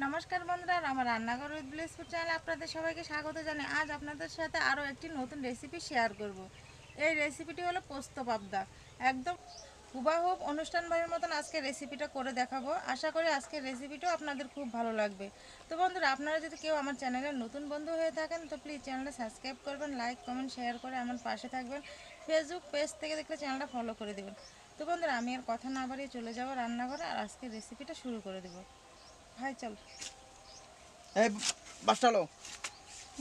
নমস্কার বন্ধুরা, আমার রান্নাঘর উইথ ব্লেসফুড চ্যানেলে আপনাদের সবাইকে স্বাগত জানাই। আজ আপনাদের সাথে আরও একটি নতুন রেসিপি শেয়ার করব। এই রেসিপিটি হলো পোস্ত পাবদা। একদম হুবাহুব অনুষ্ঠান বাড়ির মতন আজকে রেসিপিটা করে দেখাবো। আশা করি আজকের রেসিপিটাও আপনাদের খুব ভালো লাগবে। তো বন্ধুরা, আপনারা যদি কেউ আমার চ্যানেলের নতুন বন্ধু হয়ে থাকেন তো প্লিজ চ্যানেলটা সাবস্ক্রাইব করবেন, লাইক কমেন্ট শেয়ার করে আমার পাশে থাকবেন। ফেসবুক পেজ থেকে দেখলে চ্যানেলটা ফলো করে দেবেন। তো বন্ধুরা, আমি আর কথা না বাড়িয়ে চলে যাব রান্নাঘরে আর আজকের রেসিপিটা শুরু করে দেবো। ভাই চল, এই বাসটালো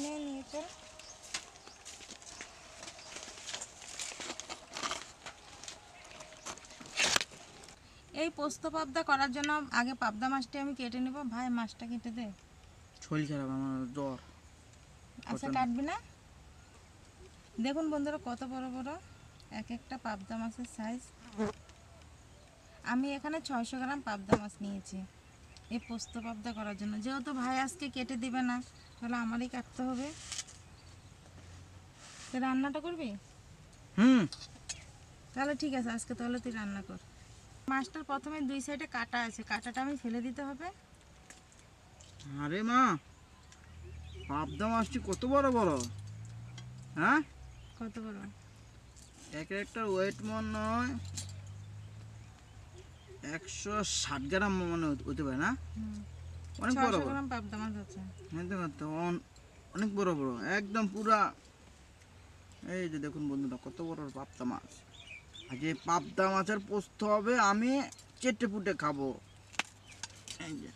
নিয়ে চল। এই পোস্ত পাবদা করার জন্য আগে পাবদা মাছটা আমি কেটে নেব। ভাই মাছটা কেটে দে। শরীর খারাপ, আমার জ্বর। আচ্ছা, কাটবি না? দেখুন বন্ধুরা, কত বড় বড় এক একটা পাবদা মাছের সাইজ। আমি এখানে 600 গ্রাম পাবদা মাছ নিয়েছি এই পোস্ত পাবদা করার জন্য। যেহেতু ভাই আজকে কেটে দিবে না, তাহলে আমারই কাটতে হবে। তুই রান্নাটা করবি? তাহলে ঠিক আছে, আজকে তাহলে তুই রান্না কর। মাছটার প্রথমে দুই সাইডে কাটা আছে, কাটাটা আমি ফেলে দিতে হবে। আরে মা, পাবদা মাছটি কত বড় বড়! হ্যাঁ, কত বড়? এক একটা ওয়েট মনে হয় 160 গ্রাম মনে হতে পারে না? অনেক বড় 600 বড়। গ্রাম পাবদা মাছ আছে। হ্যাঁ দেখো, অনেক বড় বড়, একদম পুরা। এই যে দেখুন বন্ধুরা, কত বড় বড় পাবদা মাছ। আজ এই পাবদা মাছের পোস্ত হবে, আমি চেটে পুটে খাবো। এই যে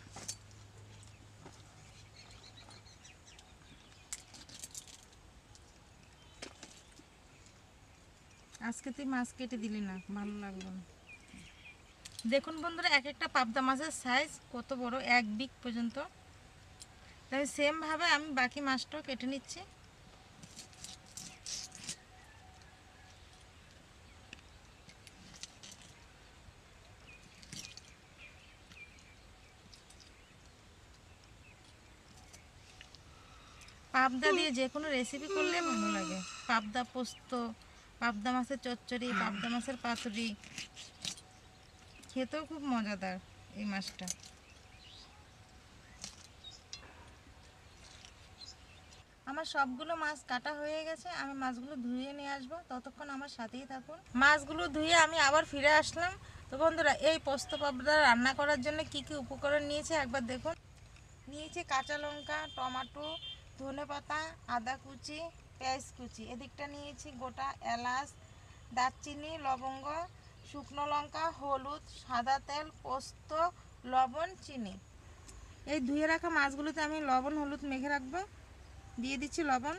আজকে তুই মাছ কেটে দিলি না, ভালো লাগলো না। দেখুন বন্ধুরা, এক একটা পাবদা মাছের সাইজ কত বড়, 1 বিগ পর্যন্ত। তাই সেমভাবে আমি বাকি মাছটাও কেটে নিচ্ছি। পাবদা দিয়ে যে কোনো রেসিপি করলে ভালো লাগে। পাবদা পোস্ত, পাবদা মাছের চচ্চড়ি, পাবদা মাছের পাতুরি, খেতেও খুব মজাদার এই মাছটা। আমার সবগুলো মাছ কাটা হয়ে গেছে, আমি মাছগুলো ধুয়ে নিয়ে আসবো, ততক্ষণ আমার সাথেই থাকুন। মাছগুলো ধুয়ে আমি আবার ফিরে আসলাম। তো বন্ধুরা, এই পোস্ত পাবদা রান্না করার জন্য কি কি উপকরণ নিয়েছে একবার দেখুন। নিয়েছি কাঁচা লঙ্কা, টমেটো, ধনেপাতা, আদা কুচি, পেঁয়াজ কুচি। এদিকটা নিয়েছি গোটা এলাচ, দারচিনি, লবঙ্গ, শুকনো লঙ্কা, হলুদ, সাদা তেল, পোস্ত, লবণ, চিনি। এই ধুয়ে রাখা মাছগুলোতে আমি লবণ হলুদ মেখে রাখবো। দিয়ে দিচ্ছি লবণ,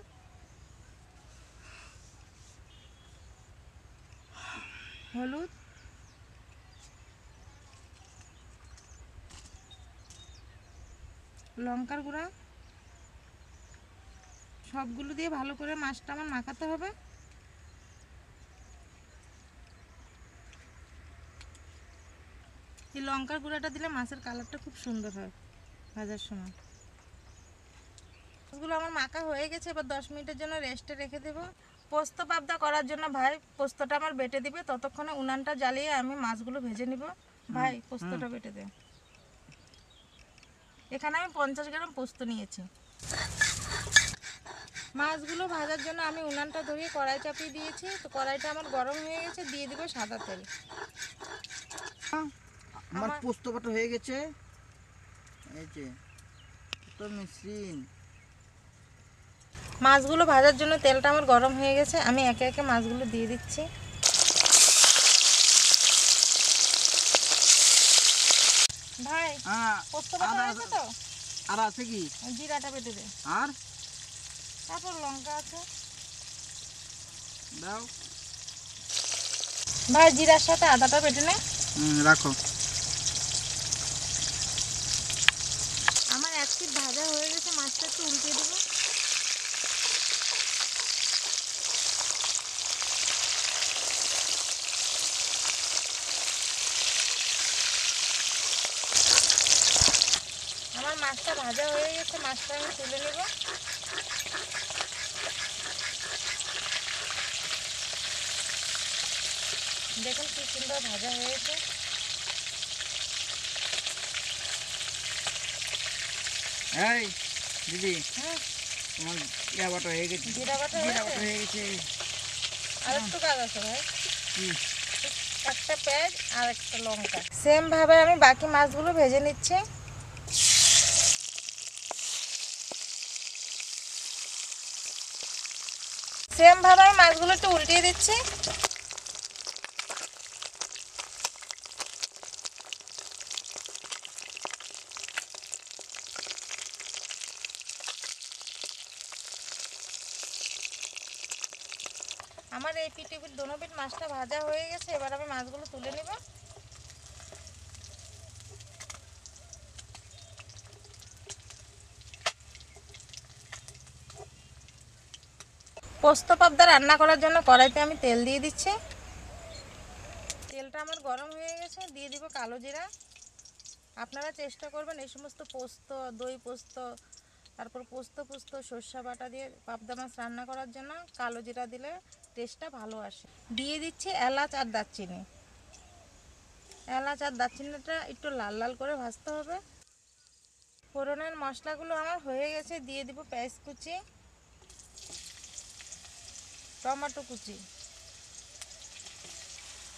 হলুদ, লঙ্কার গুঁড়া। সবগুলো দিয়ে ভালো করে মাছটা আমার মাখাতে হবে। এই লঙ্কার গুঁড়াটা দিলে মাছের কালারটা খুব সুন্দর হয় ভাজার সময়। মাছগুলো আমার মাখা হয়ে গেছে, এবার 10 মিনিটের জন্য রেস্টে রেখে দেবো। পোস্ত পাবদা করার জন্য ভাই পোস্তটা আমার বেটে দিবে, ততক্ষণে উনানটা জ্বালিয়ে আমি মাছগুলো ভেজে নিব। ভাই পোস্তটা বেটে দে। এখানে আমি 50 গ্রাম পোস্ত নিয়েছি। মাছগুলো ভাজার জন্য আমি উনানটা ধরিয়ে কড়াই চাপিয়ে দিয়েছি। তো কড়াইটা আমার গরম হয়ে গেছে, দিয়ে দিব সাদা তেল। আমার পোস্ত বাটা হয়ে গেছে। এই যে কত মিশ্রিন। মাছগুলো ভাজার জন্য তেলটা আমার গরম হয়ে গেছে, আমি একে একে মাছগুলো দিয়ে দিচ্ছি। ভাই পোস্ত বাটা হয়েছে তো? আর আছে কি? জিরাটা বেটে দে। আর তারপর লঙ্কা আছে, দাও। ভাই জিরার সাথে আদাটা বেটে নে। রাখো। আমার এক পিঠ ভাজা হয়ে গেছে, মাছটা একটু উল্টে দেবো। আমার মাছটা ভাজা হয়ে গেছে, মাছটা আমি তুলে নেব। দেখুন কি সুন্দর ভাজা হয়েছে। এই দিদি, হুম, তোমার জিরা বাটা হয়ে গেছে। জিরা বাটা জিরা হয়েছে? বাটা হয়ে গেছে। আর একটু কাজ আছে ভাই, হুম। একটা পেঁয়াজ আর একটা লঙ্কা। সেম ভাবে আমি বাকি মাছগুলো ভেজে নিচ্ছি। সেম ভাবে আমি মাছগুলো একটু উল্টিয়ে দিচ্ছি। আমার এই পিঠ এপিঠ দোনো পিঠ মাছটা ভাজা হয়ে গেছে, এবার আমি মাছগুলো তুলে নিব। পোস্ত পাবদা রান্না করার জন্য কড়াইতে আমি তেল দিয়ে দিচ্ছি। তেলটা আমার গরম হয়ে গেছে, দিয়ে দিব কালো জিরা। আপনারা চেষ্টা করবেন এই সমস্ত পোস্ত, দই পোস্ত, তারপর পোস্ত পোস্ত সর্ষে বাটা দিয়ে পাবদা মাছ রান্না করার জন্য কালো জিরা দিলে টেস্টটা ভালো আসে। দিয়ে দিচ্ছি এলাচ আর দারচিনি। এলাচ আর দারচিনিটা একটু লাল লাল করে ভাজতে হবে। ফোড়নের মশলাগুলো আমার হয়ে গেছে, দিয়ে দিব পেঁয়াজ কুচি, টমেটো কুচি।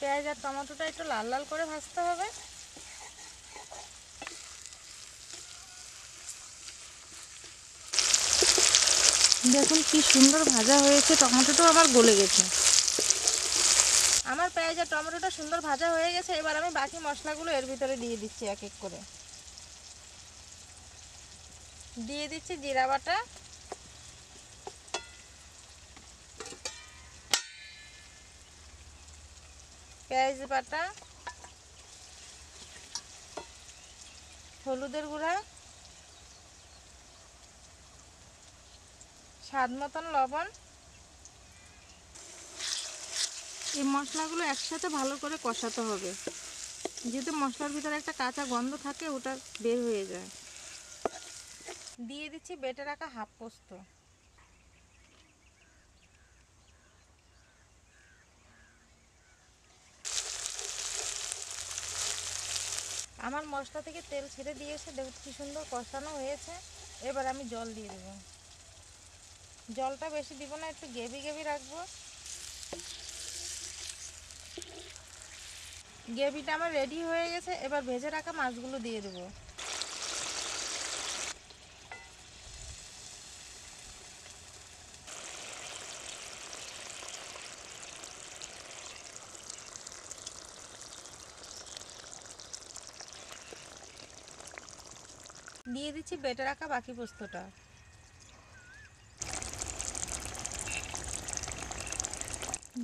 পেঁয়াজ আর টমেটোটা একটু লাল লাল করে ভাজতে হবে। দেখুন কি সুন্দর ভাজা হয়েছে, টমেটোটাও আমার গলে গেছে। আমার পেঁয়াজ আর টমেটোটা সুন্দর ভাজা হয়ে গেছে, এবার আমি বাকি মশলাগুলো এর ভিতরে দিয়ে দিচ্ছি এক এক করে। দিয়ে দিচ্ছি জিরা বাটা, পেঁয়াজ বাটা, হলুদের গুঁড়া, স্বাদ মতন লবণ। এই মশলাগুলো একসাথে ভালো করে কষাতে হবে, যেহেতু মশলার ভিতরে একটা কাঁচা গন্ধ থাকে, ওটা বের হয়ে যায়। দিয়ে দিচ্ছি বেটে রাখা হাফ পোস্ত। আমার মশলা থেকে তেল ছেড়ে দিয়েছে, দেখুন কি সুন্দর কষানো হয়েছে। এবার আমি জল দিয়ে দেবো। জলটা বেশি দিব না, একটু গ্রেভি গ্রেভি রাখবো। গ্রেভিটা আমার রেডি হয়ে গেছে, এবার ভেজে রাখা মাছগুলো দিয়ে দেবো। দিয়ে দিচ্ছি বেটে রাখা বাকি পোস্তটা।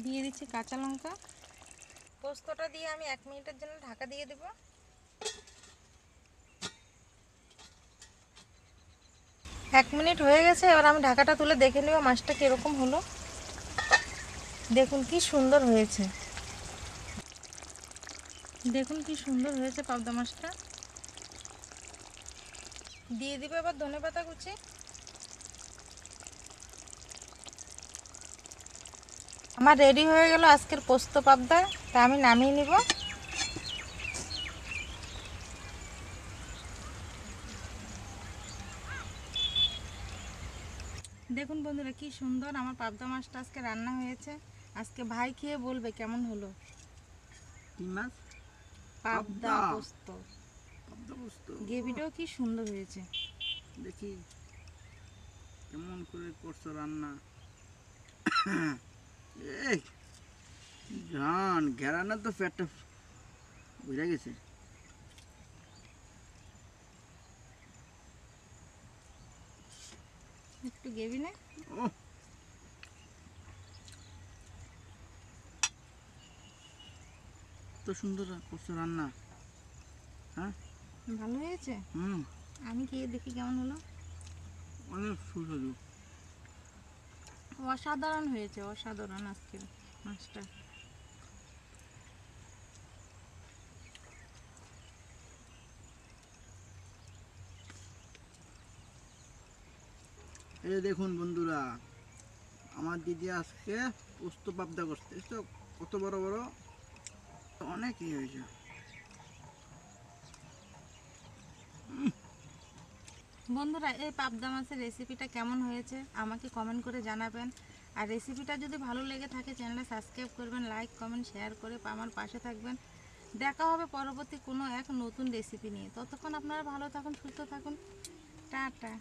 দিয়ে দিচ্ছি কাঁচা লঙ্কা। পোস্তটা দিয়ে আমি 1 মিনিটের জন্য ঢাকা দিয়ে দেব। 1 মিনিট হয়ে গেছে, এবার আমি ঢাকাটা তুলে দেখে নেব মাছটা কীরকম হলো। দেখুন কি সুন্দর হয়েছে, দেখুন কি সুন্দর হয়েছে পাবদা মাছটা। দিয়ে দিবে এবার ধনেপাতা কুচি। আমার রেডি হয়ে গেল আজকের পোস্ত পাবদা, তা আমি নামিয়ে নিব। দেখুন বন্ধুরা কি সুন্দর আমার পাবদা মাছটা আজকে রান্না হয়েছে। আজকে ভাই খেয়ে বলবে কেমন হলো। কি মাছ? পাবদা পাবদা। পোস্ত, পাবদা পোস্ত। গ্রেভিটাও কি সুন্দর হয়েছে। দেখি কেমন করে করছো রান্না। এই ঘ্রাণ, ঘেরানা তো পেটটা বুঝে গেছে। একটু গ্রেভি না, ও, তো সুন্দর করছো রান্না। হ্যাঁ, ভালো হয়েছে। হুম, আমি খেয়ে দেখি কেমন হলো। অনেক সুস্বাদু। অসাধারণ হয়েছে, অসাধারণ আজকের মাছটা। এই দেখুন বন্ধুরা, আমার দিদি আজকে পোস্ত পাবদা করছে, তো কত বড় বড়, অনেকই হয়েছে। বন্ধুরা এই পাবদা মাছের রেসিপিটা কেমন হয়েছে আমাকে কমেন্ট করে জানাবেন। আর রেসিপিটা যদি ভালো লেগে থাকে চ্যানেলটা সাবস্ক্রাইব করবেন, লাইক কমেন্ট শেয়ার করে আমার পাশে থাকবেন। দেখা হবে পরবর্তী কোনো এক নতুন রেসিপি নিয়ে। ততক্ষণ আপনারা ভালো থাকুন, সুস্থ থাকুন। টাটা।